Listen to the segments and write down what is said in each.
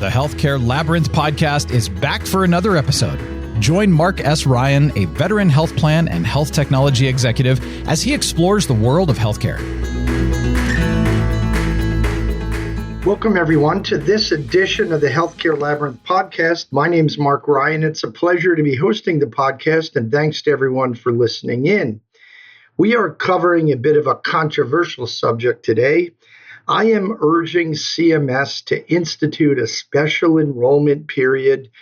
The Healthcare Labyrinth podcast is back for another episode. Join Mark S. Ryan, a veteran health plan and health technology executive, as he explores the world of healthcare. Welcome, everyone, to this edition of the Healthcare Labyrinth podcast. My name is Mark Ryan. It's a pleasure to be hosting the podcast, and thanks to everyone for listening in. We are covering a bit of a controversial subject today. I am urging CMS to institute a special enrollment period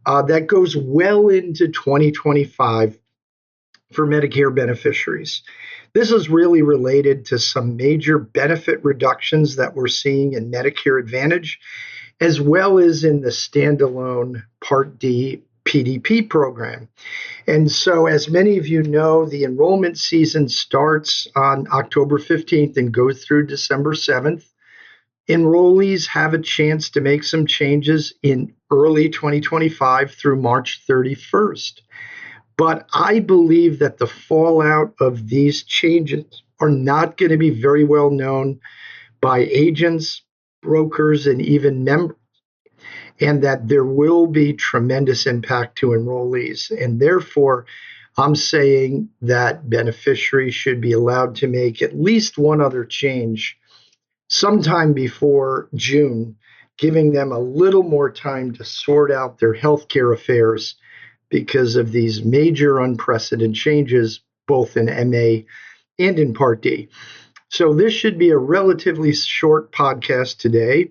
that goes well into 2025 for Medicare beneficiaries. This is really related to some major benefit reductions that we're seeing in Medicare Advantage, as well as in the standalone Part D PDP program. And so, as many of you know, the enrollment season starts on October 15th and goes through December 7th. Enrollees have a chance to make some changes in early 2025 through March 31st. But I believe that the fallout of these changes are not going to be very well known by agents, brokers, and even members, and that there will be tremendous impact to enrollees. And therefore, I'm saying that beneficiaries should be allowed to make at least one other change sometime before June, giving them a little more time to sort out their healthcare affairs because of these major unprecedented changes, both in MA and in Part D. So this should be a relatively short podcast today.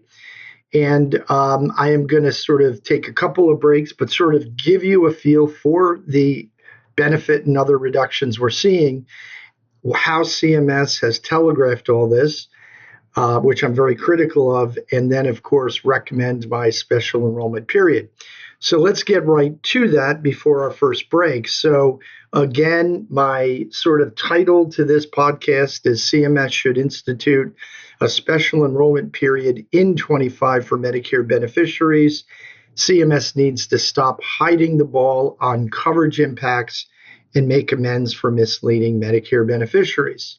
And I am going to sort of take a couple of breaks, but sort of give you a feel for the benefit and other reductions we're seeing, how CMS has telegraphed all this, which I'm very critical of, and then, of course, recommend my special enrollment period. So let's get right to that before our first break. So again, my sort of title to this podcast is CMS should institute a special enrollment period in 25 for Medicare beneficiaries. CMS needs to stop hiding the ball on coverage impacts and make amends for misleading Medicare beneficiaries.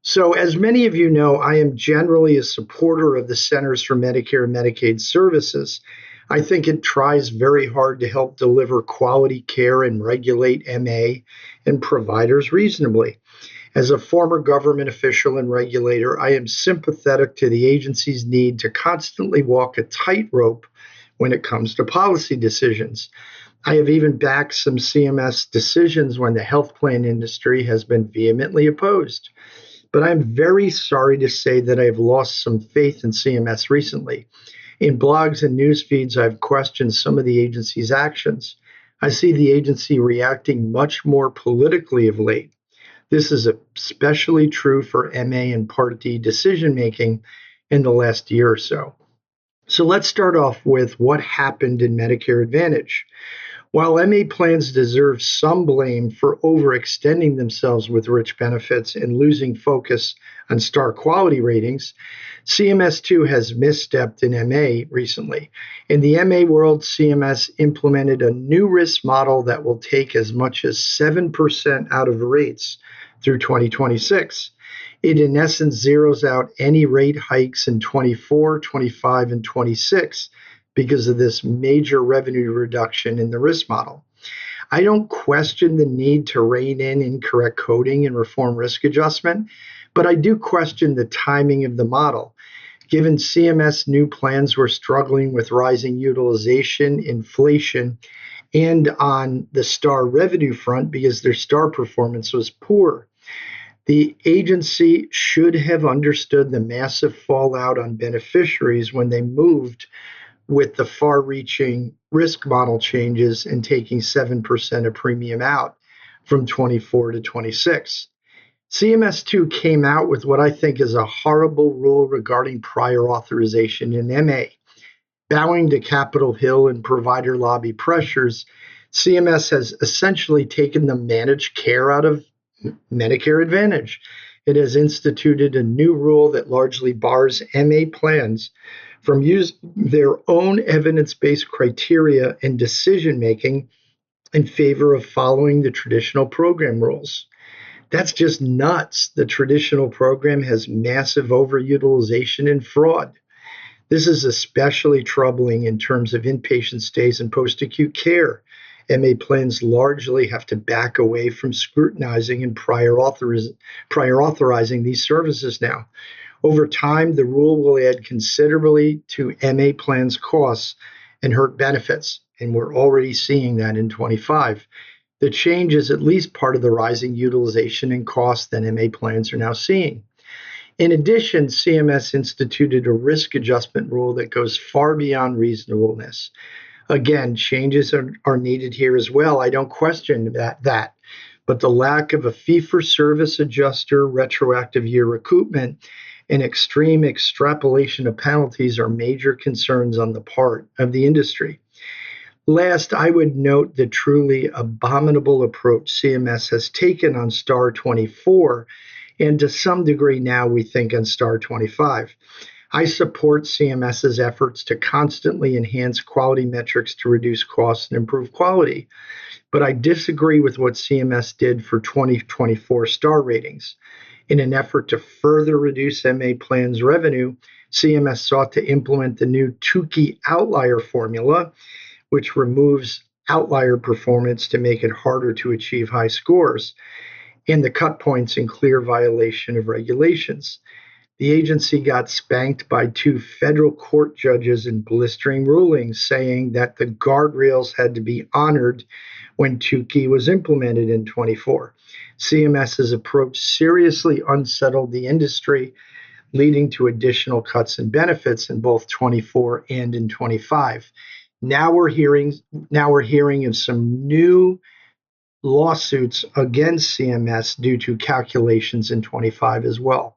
So as many of you know, I am generally a supporter of the Centers for Medicare and Medicaid Services. I think it tries very hard to help deliver quality care and regulate MA and providers reasonably. As a former government official and regulator, I am sympathetic to the agency's need to constantly walk a tightrope when it comes to policy decisions. I have even backed some CMS decisions when the health plan industry has been vehemently opposed. But I'm very sorry to say that I have lost some faith in CMS recently. In blogs and news feeds, I've questioned some of the agency's actions. I see the agency reacting much more politically of late. This is especially true for MA and Part D decision-making in the last year or so. So let's start off with what happened in Medicare Advantage. While MA plans deserve some blame for overextending themselves with rich benefits and losing focus on star quality ratings, CMS too has misstepped in MA recently. In the MA world, CMS implemented a new risk model that will take as much as 7% out of rates through 2026. It in essence zeroes out any rate hikes in 24, 25, and 26 because of this major revenue reduction in the risk model. I don't question the need to rein in incorrect coding and reform risk adjustment, but I do question the timing of the model. Given CMS new plans were struggling with rising utilization, inflation, and on the star revenue front because their star performance was poor. The agency should have understood the massive fallout on beneficiaries when they moved with the far-reaching risk model changes and taking 7% of premium out from 24 to 26. CMS 2 came out with what I think is a horrible rule regarding prior authorization in MA. Bowing to Capitol Hill and provider lobby pressures, CMS has essentially taken the managed care out of Medicare Advantage. It has instituted a new rule that largely bars MA plans from using their own evidence-based criteria and decision-making in favor of following the traditional program rules. That's just nuts. The traditional program has massive overutilization and fraud. This is especially troubling in terms of inpatient stays and post-acute care. MA plans largely have to back away from scrutinizing and prior authorizing these services now. Over time, the rule will add considerably to MA plans' costs and hurt benefits, and we're already seeing that in 25. The change is at least part of the rising utilization and cost that MA plans are now seeing. In addition, CMS instituted a risk adjustment rule that goes far beyond reasonableness. Again, changes are needed here as well. I don't question that. But the lack of a fee-for-service adjuster, retroactive year recoupment, and extreme extrapolation of penalties are major concerns on the part of the industry. Last, I would note the truly abominable approach CMS has taken on STAR 24, and to some degree now we think on STAR 25. I support CMS's efforts to constantly enhance quality metrics to reduce costs and improve quality, but I disagree with what CMS did for 2024 STAR ratings. In an effort to further reduce MA plans' revenue, CMS sought to implement the new Tukey outlier formula, which removes outlier performance to make it harder to achieve high scores, and the cut points in clear violation of regulations. The agency got spanked by 2 federal court judges in blistering rulings saying that the guardrails had to be honored when Tukey was implemented in 24. CMS's approach seriously unsettled the industry, leading to additional cuts in benefits in both 24 and in 25. Now we're hearing of some new lawsuits against CMS due to calculations in 25 as well.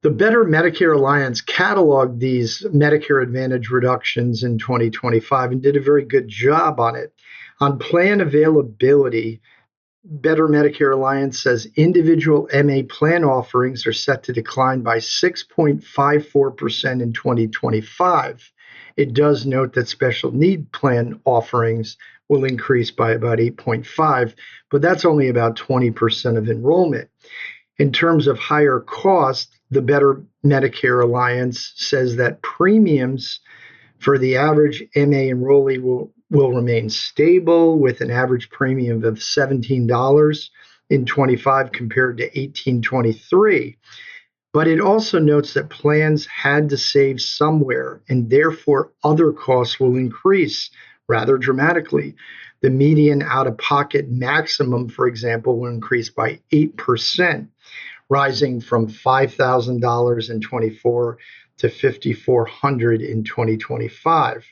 The Better Medicare Alliance cataloged these Medicare Advantage reductions in 2025 and did a very good job on it. On plan availability, Better Medicare Alliance says individual MA plan offerings are set to decline by 6.54% in 2025. It does note that special need plan offerings will increase by about 8.5%, but that's only about 20% of enrollment. In terms of higher cost, the Better Medicare Alliance says that premiums for the average MA enrollee will remain stable with an average premium of $17 in 25 compared to $18.23. But it also notes that plans had to save somewhere, and therefore other costs will increase rather dramatically. The median out-of-pocket maximum, for example, will increase by 8%, rising from $5,000 in 24 to $5,400 in 2025.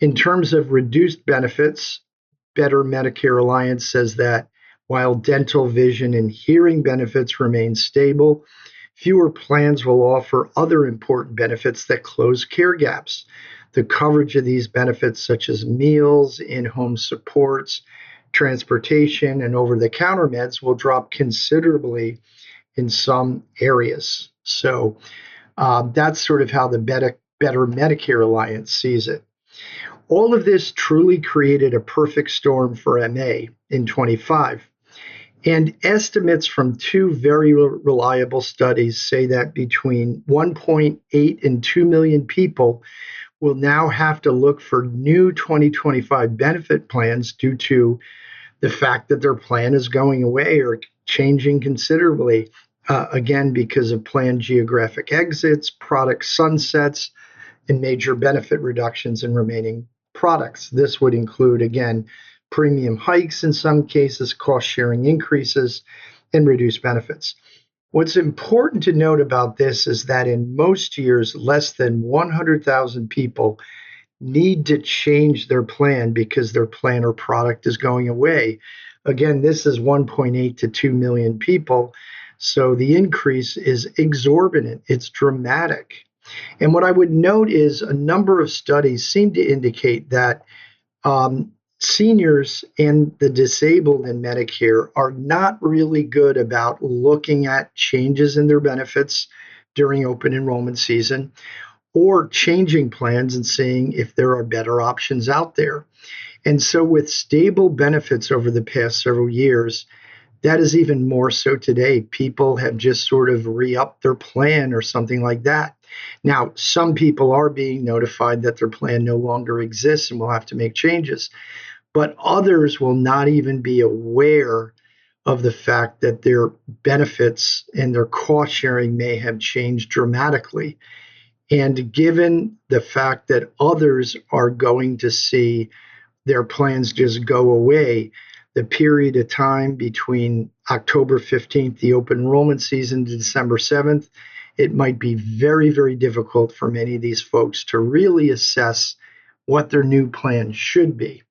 In terms of reduced benefits, Better Medicare Alliance says that while dental, vision, and hearing benefits remain stable, fewer plans will offer other important benefits that close care gaps. The coverage of these benefits, such as meals, in-home supports, transportation, and over-the-counter meds, will drop considerably in some areas. So that's sort of how the Better Medicare Alliance sees it. All of this truly created a perfect storm for MA in 25. And estimates from 2 very reliable studies say that between 1.8 and 2 million people will now have to look for new 2025 benefit plans due to the fact that their plan is going away or changing considerably, again, because of planned geographic exits, product sunsets, and major benefit reductions in remaining products. This would include, again, premium hikes in some cases, cost-sharing increases, and reduced benefits. What's important to note about this is that in most years, less than 100,000 people need to change their plan because their plan or product is going away. Again, this is 1.8 to 2 million people, so the increase is exorbitant. It's dramatic. And what I would note is a number of studies seem to indicate that seniors and the disabled in Medicare are not really good about looking at changes in their benefits during open enrollment season or changing plans and seeing if there are better options out there. And so with stable benefits over the past several years, that is even more so today. People have just sort of re-upped their plan or something like that. Now, some people are being notified that their plan no longer exists and will have to make changes, but others will not even be aware of the fact that their benefits and their cost sharing may have changed dramatically. And given the fact that others are going to see their plans just go away, the period of time between October 15th, the open enrollment season, to December 7th, it might be very, very difficult for many of these folks to really assess what their new plan should be.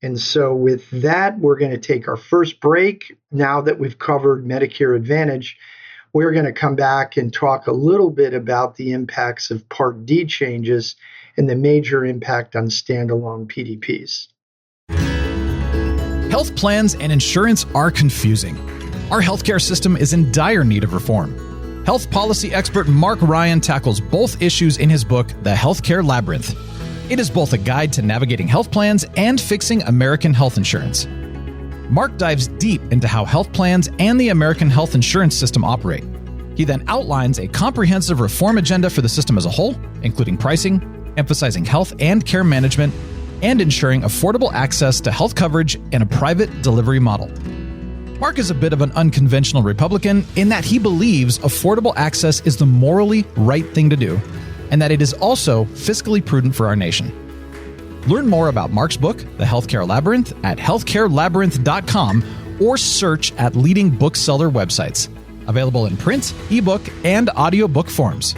And so, with that, we're going to take our first break. Now that we've covered Medicare Advantage, we're going to come back and talk a little bit about the impacts of Part D changes and the major impact on standalone PDPs. Health plans and insurance are confusing. Our healthcare system is in dire need of reform. Health policy expert Mark Ryan tackles both issues in his book, The Healthcare Labyrinth. It is both a guide to navigating health plans and fixing American health insurance. Mark dives deep into how health plans and the American health insurance system operate. He then outlines a comprehensive reform agenda for the system as a whole, including pricing, emphasizing health and care management, and ensuring affordable access to health coverage and a private delivery model. Mark is a bit of an unconventional Republican in that he believes affordable access is the morally right thing to do, and that it is also fiscally prudent for our nation. Learn more about Mark's book, The Healthcare Labyrinth, at healthcarelabyrinth.com or search at leading bookseller websites. Available in print, ebook, and audiobook forms.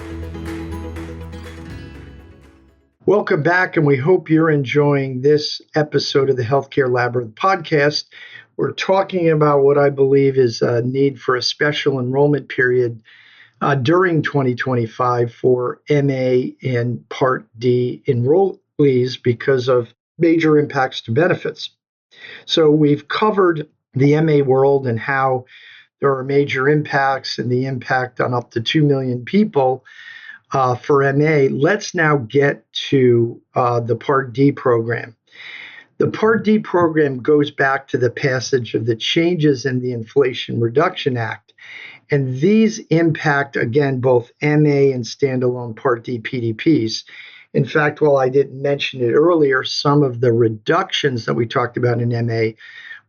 Welcome back, and we hope you're enjoying this episode of the Healthcare Labyrinth podcast. We're talking about what I believe is a need for a special enrollment period during 2025 for MA and Part D enrollees because of major impacts to benefits. So we've covered the MA world and how there are major impacts and the impact on up to 2 million people for MA. Let's now get to the Part D program. The Part D program goes back to the passage of the changes in the Inflation Reduction Act. And these impact, again, both MA and standalone Part D PDPs. In fact, while I didn't mention it earlier, some of the reductions that we talked about in MA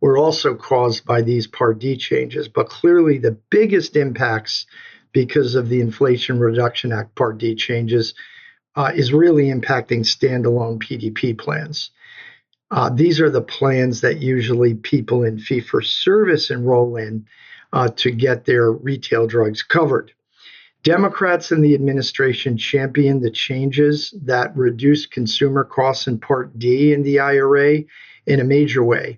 were also caused by these Part D changes. But clearly, the biggest impacts because of the Inflation Reduction Act Part D changes is really impacting standalone PDP plans. These are the plans that usually people in fee-for-service enroll in to get their retail drugs covered. Democrats in the administration championed the changes that reduced consumer costs in Part D in the IRA in a major way.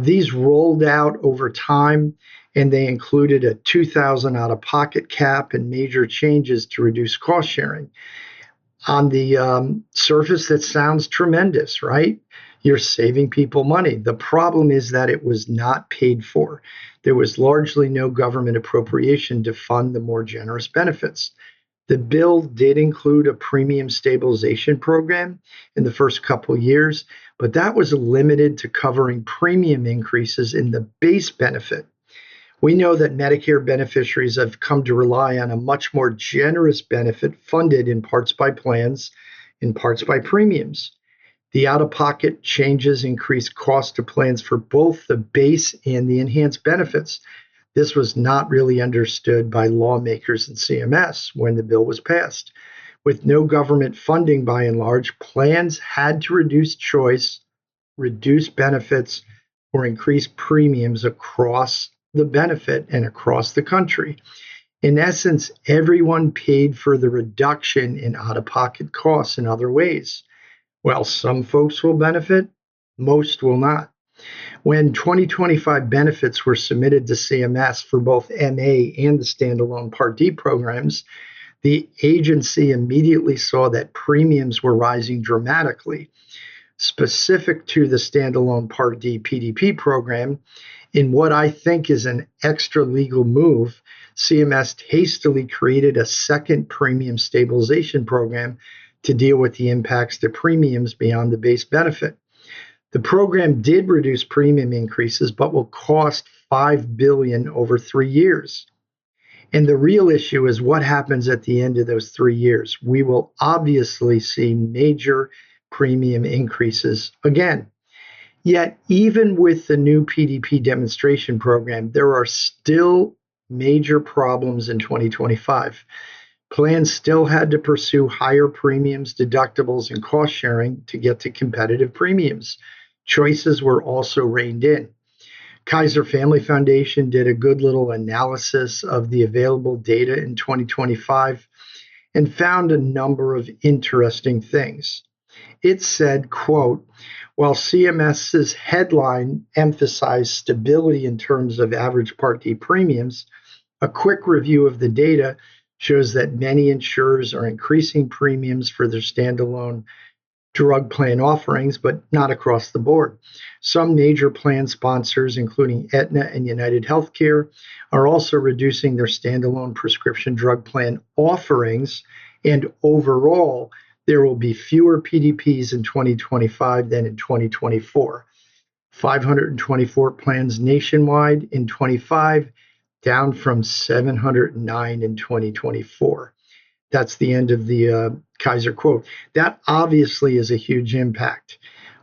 These rolled out over time, and they included a $2,000 out-of-pocket cap and major changes to reduce cost sharing. On the surface, that sounds tremendous, right? You're saving people money. The problem is that it was not paid for. There was largely no government appropriation to fund the more generous benefits. The bill did include a premium stabilization program in the first couple of years, but that was limited to covering premium increases in the base benefit. We know that Medicare beneficiaries have come to rely on a much more generous benefit funded in parts by plans, in parts by premiums. The out-of-pocket changes increased cost to plans for both the base and the enhanced benefits. This was not really understood by lawmakers and CMS when the bill was passed. With no government funding by and large, plans had to reduce choice, reduce benefits, or increase premiums across the benefit and across the country. In essence, everyone paid for the reduction in out-of-pocket costs in other ways. Well, some folks will benefit, most will not. When 2025 benefits were submitted to CMS for both MA and the standalone Part D programs, the agency immediately saw that premiums were rising dramatically. Specific to the standalone Part D PDP program, in what I think is an extra legal move, CMS hastily created a second premium stabilization program to deal with the impacts to premiums beyond the base benefit. The program did reduce premium increases, but will cost $5 billion over 3 years. And the real issue is what happens at the end of those 3 years. We will obviously see major premium increases again. Yet, even with the new PDP demonstration program, there are still major problems in 2025. Plans still had to pursue higher premiums, deductibles, and cost sharing to get to competitive premiums. Choices were also reined in. Kaiser Family Foundation did a good little analysis of the available data in 2025 and found a number of interesting things. It said, quote, while CMS's headline emphasized stability in terms of average Part D premiums, a quick review of the data shows that many insurers are increasing premiums for their standalone drug plan offerings, but not across the board. Some major plan sponsors, including Aetna and United Healthcare, are also reducing their standalone prescription drug plan offerings, and overall, there will be fewer PDPs in 2025 than in 2024. 524 plans nationwide in 25, down from 709 in 2024. That's the end of the Kaiser quote. That obviously is a huge impact.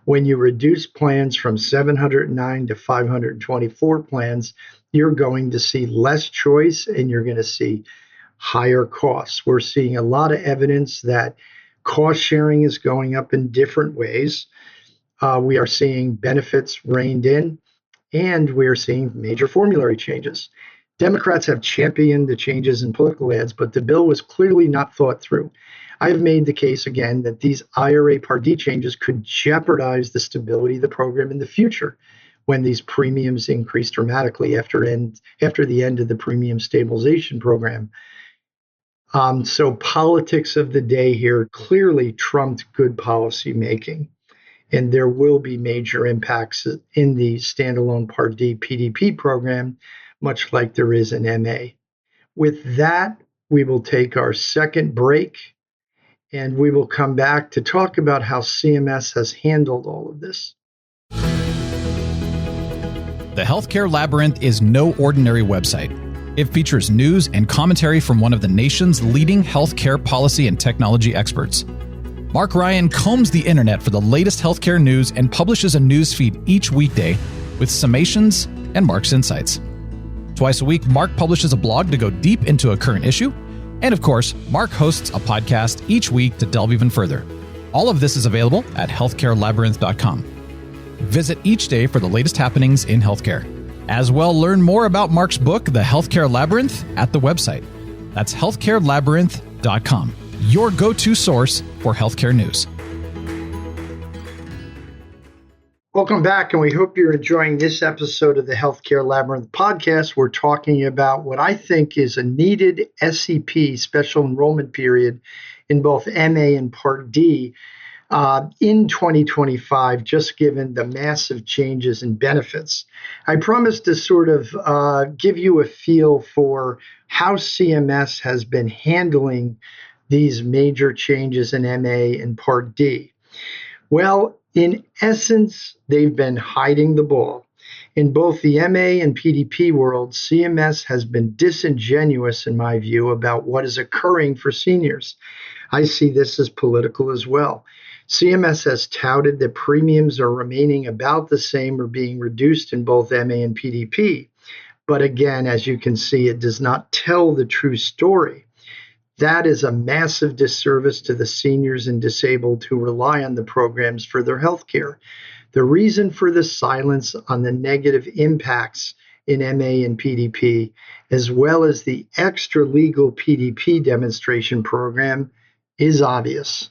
When you reduce plans from 709 to 524 plans, you're going to see less choice and you're going to see higher costs. We're seeing a lot of evidence that cost sharing is going up in different ways. We are seeing benefits reined in, and we are seeing major formulary changes. Democrats have championed the changes in political ads, but the bill was clearly not thought through. I have made the case again that these IRA Part D changes could jeopardize the stability of the program in the future when these premiums increase dramatically after the end of the premium stabilization program. So politics of the day here clearly trumped good policy making, and there will be major impacts in the standalone Part D PDP program, much like there is in MA. With that, we will take our second break, and we will come back to talk about how CMS has handled all of this. The Healthcare Labyrinth is no ordinary website. It features news and commentary from one of the nation's leading healthcare policy and technology experts. Mark Ryan combs the internet for the latest healthcare news and publishes a news feed each weekday with summations and Mark's insights. Twice a week, Mark publishes a blog to go deep into a current issue. And of course, Mark hosts a podcast each week to delve even further. All of this is available at healthcarelabyrinth.com. Visit each day for the latest happenings in healthcare. As well, learn more about Mark's book, The Healthcare Labyrinth, at the website. That's healthcarelabyrinth.com, your go-to source for healthcare news. Welcome back, and we hope you're enjoying this episode of the Healthcare Labyrinth podcast. We're talking about what I think is a needed SEP, special enrollment period, in both MA and Part D in 2025, just given the massive changes in benefits. I promised to sort of give you a feel for how CMS has been handling these major changes in MA and Part D. Well, in essence, they've been hiding the ball. In both the MA and PDP world, CMS has been disingenuous, in my view, about what is occurring for seniors. I see this as political as well. CMS has touted that premiums are remaining about the same or being reduced in both MA and PDP. But again, as you can see, it does not tell the true story. That is a massive disservice to the seniors and disabled who rely on the programs for their health care. The reason for the silence on the negative impacts in MA and PDP, as well as the extra legal PDP demonstration program, is obvious.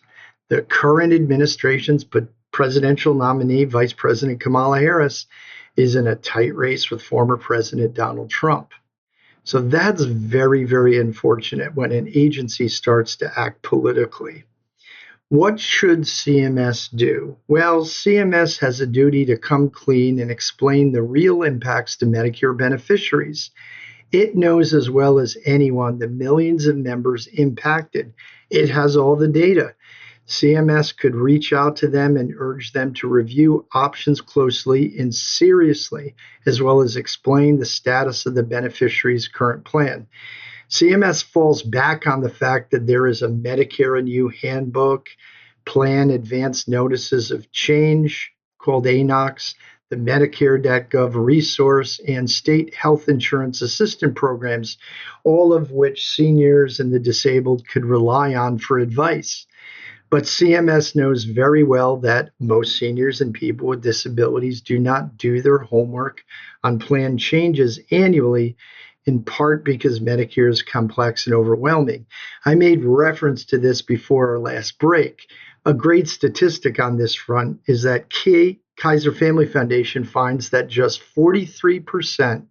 The current administration's presidential nominee, Vice President Kamala Harris, is in a tight race with former President Donald Trump. So that's very, very unfortunate when an agency starts to act politically. What should CMS do? Well, CMS has a duty to come clean and explain the real impacts to Medicare beneficiaries. It knows as well as anyone the millions of members impacted. It has all the data. CMS could reach out to them and urge them to review options closely and seriously, as well as explain the status of the beneficiary's current plan. CMS falls back on the fact that there is a Medicare and You handbook, Plan Advance Notices of Change, called ANOCs, the Medicare.gov resource, and state health insurance assistance programs, all of which seniors and the disabled could rely on for advice. But CMS knows very well that most seniors and people with disabilities do not do their homework on plan changes annually, in part because Medicare is complex and overwhelming. I made reference to this before our last break. A great statistic on this front is that Kaiser Family Foundation finds that just 43%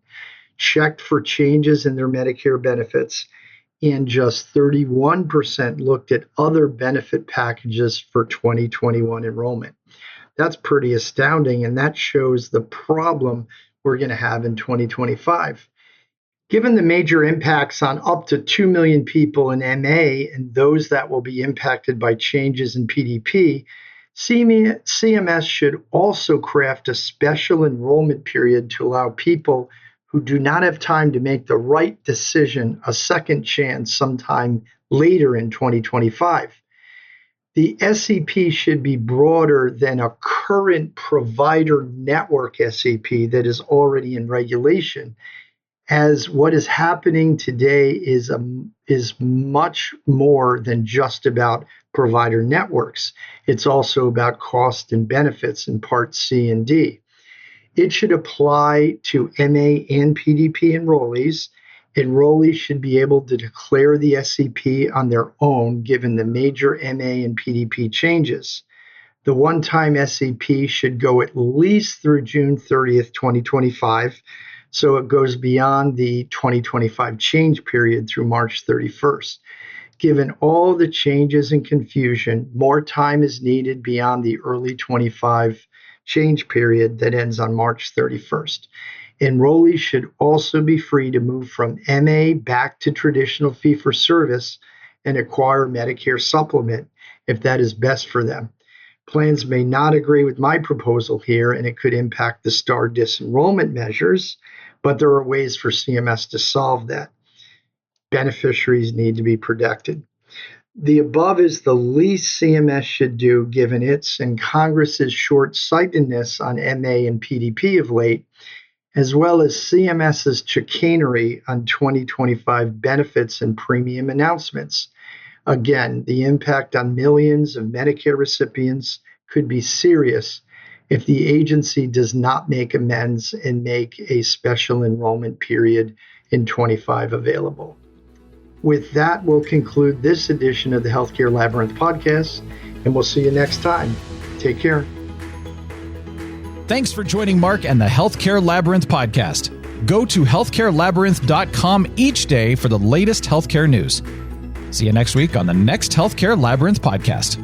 checked for changes in their Medicare benefits, and just 31% looked at other benefit packages for 2021 enrollment. That's pretty astounding, and that shows the problem we're going to have in 2025. Given the major impacts on up to 2 million people in MA and those that will be impacted by changes in PDP, CMS should also craft a special enrollment period to allow people who do not have time to make the right decision a second chance sometime later in 2025. The SEP should be broader than a current provider network SEP that is already in regulation, as what is happening today is much more than just about provider networks. It's also about cost and benefits in Part C and D. It should apply to MA and PDP enrollees. Enrollees should be able to declare the SEP on their own given the major MA and PDP changes. The one-time SEP should go at least through June 30th, 2025, so it goes beyond the 2025 change period through March 31st. Given all the changes and confusion, more time is needed beyond the early 25 change period that ends on March 31st. Enrollees should also be free to move from MA back to traditional fee-for-service and acquire Medicare supplement if that is best for them. Plans may not agree with my proposal here, and it could impact the STAR disenrollment measures, but there are ways for CMS to solve that. Beneficiaries need to be protected. The above is the least CMS should do given its and Congress's short-sightedness on MA and PDP of late, as well as CMS's chicanery on 2025 benefits and premium announcements. Again, the impact on millions of Medicare recipients could be serious if the agency does not make amends and make a special enrollment period in 25 available. With that, we'll conclude this edition of the Healthcare Labyrinth podcast, and we'll see you next time. Take care. Thanks for joining Mark and the Healthcare Labyrinth podcast. Go to healthcarelabyrinth.com each day for the latest healthcare news. See you next week on the next Healthcare Labyrinth podcast.